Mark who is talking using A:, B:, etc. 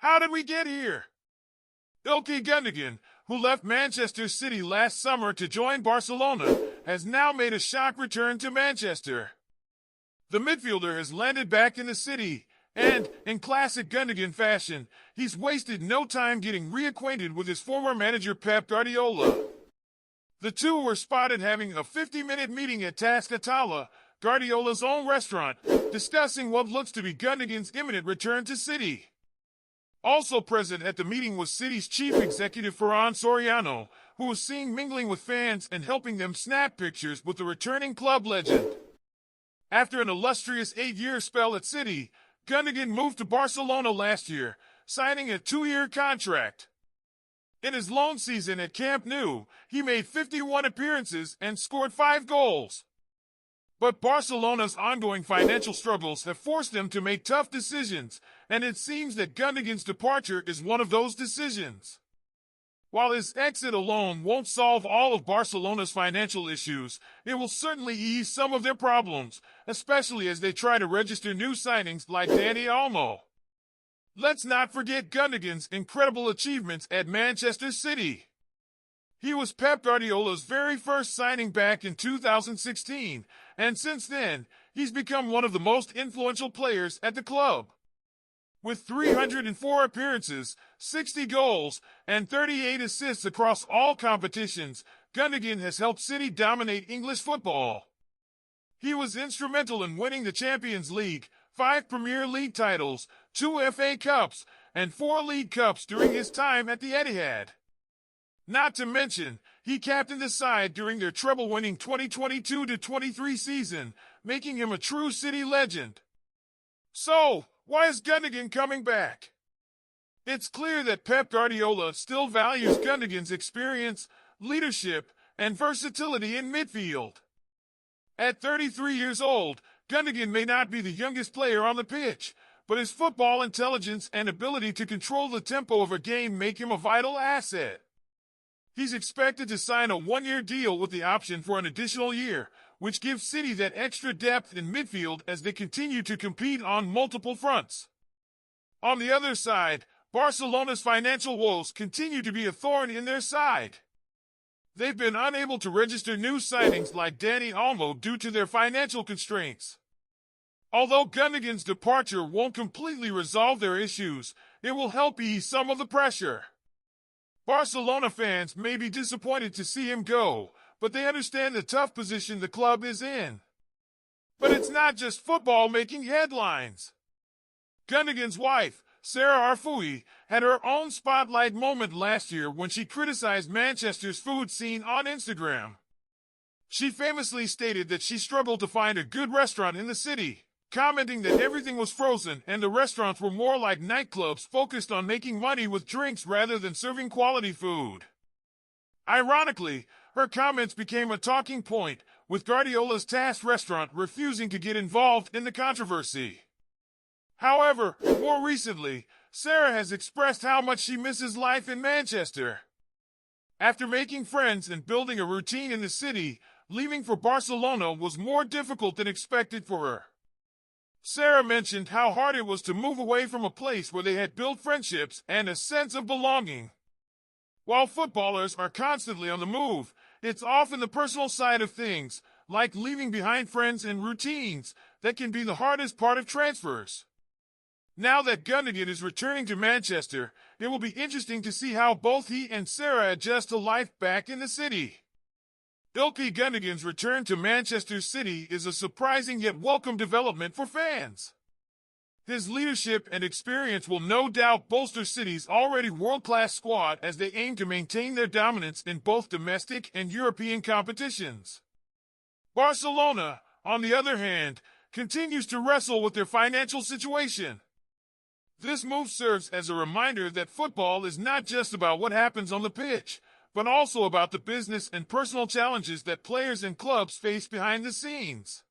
A: How did we get here? Ilkay Gundogan, who left Manchester City last summer to join Barcelona, has now made a shock return to Manchester. The midfielder has landed back in the city, and, in classic Gundogan fashion, he's wasted no time getting reacquainted with his former manager Pep Guardiola. The two were spotted having a 50-minute meeting at Tast Catala, Guardiola's own restaurant, discussing what looks to be Gundogan's imminent return to City. Also present at the meeting was City's chief executive Ferran Soriano, who was seen mingling with fans and helping them snap pictures with the returning club legend. After an illustrious 8-year spell at City, Gundogan moved to Barcelona last year, signing a 2-year contract. In his loan season at Camp Nou, he made 51 appearances and scored 5 goals. But Barcelona's ongoing financial struggles have forced them to make tough decisions, and it seems that Gundogan's departure is one of those decisions. While his exit alone won't solve all of Barcelona's financial issues, it will certainly ease some of their problems, especially as they try to register new signings like Dani Olmo. Let's not forget Gundogan's incredible achievements at Manchester City. He was Pep Guardiola's very first signing back in 2016, and since then, he's become one of the most influential players at the club. With 304 appearances, 60 goals, and 38 assists across all competitions, Gundogan has helped City dominate English football. He was instrumental in winning the Champions League, 5 Premier League titles, 2 FA Cups, and 4 League Cups during his time at the Etihad. Not to mention, he captained the side during their treble-winning 2022-23 season, making him a true City legend. So, why is Gundogan coming back? It's clear that Pep Guardiola still values Gundogan's experience, leadership, and versatility in midfield. At 33 years old, Gundogan may not be the youngest player on the pitch, but his football intelligence and ability to control the tempo of a game make him a vital asset. He's expected to sign a 1-year deal with the option for an additional year, which gives City that extra depth in midfield as they continue to compete on multiple fronts. On the other side, Barcelona's financial woes continue to be a thorn in their side. They've been unable to register new signings like Dani Olmo due to their financial constraints. Although Gundogan's departure won't completely resolve their issues, it will help ease some of the pressure. Barcelona fans may be disappointed to see him go, but they understand the tough position the club is in. But it's not just football making headlines. Gundogan's wife, Sarah Arfoui, had her own spotlight moment last year when she criticized Manchester's food scene on Instagram. She famously stated that she struggled to find a good restaurant in the city, commenting that everything was frozen and the restaurants were more like nightclubs focused on making money with drinks rather than serving quality food. Ironically, her comments became a talking point, with Guardiola's Tast restaurant refusing to get involved in the controversy. However, more recently, Sarah has expressed how much she misses life in Manchester. After making friends and building a routine in the city, leaving for Barcelona was more difficult than expected for her. Sarah mentioned how hard it was to move away from a place where they had built friendships and a sense of belonging. While footballers are constantly on the move, it's often the personal side of things, like leaving behind friends and routines, that can be the hardest part of transfers. Now that Gundogan is returning to Manchester, it will be interesting to see how both he and Sarah adjust to life back in the city. Ilkay Gundogan's return to Manchester City is a surprising yet welcome development for fans. His leadership and experience will no doubt bolster City's already world-class squad as they aim to maintain their dominance in both domestic and European competitions. Barcelona, on the other hand, continues to wrestle with their financial situation. This move serves as a reminder that football is not just about what happens on the pitch, but also about the business and personal challenges that players and clubs face behind the scenes.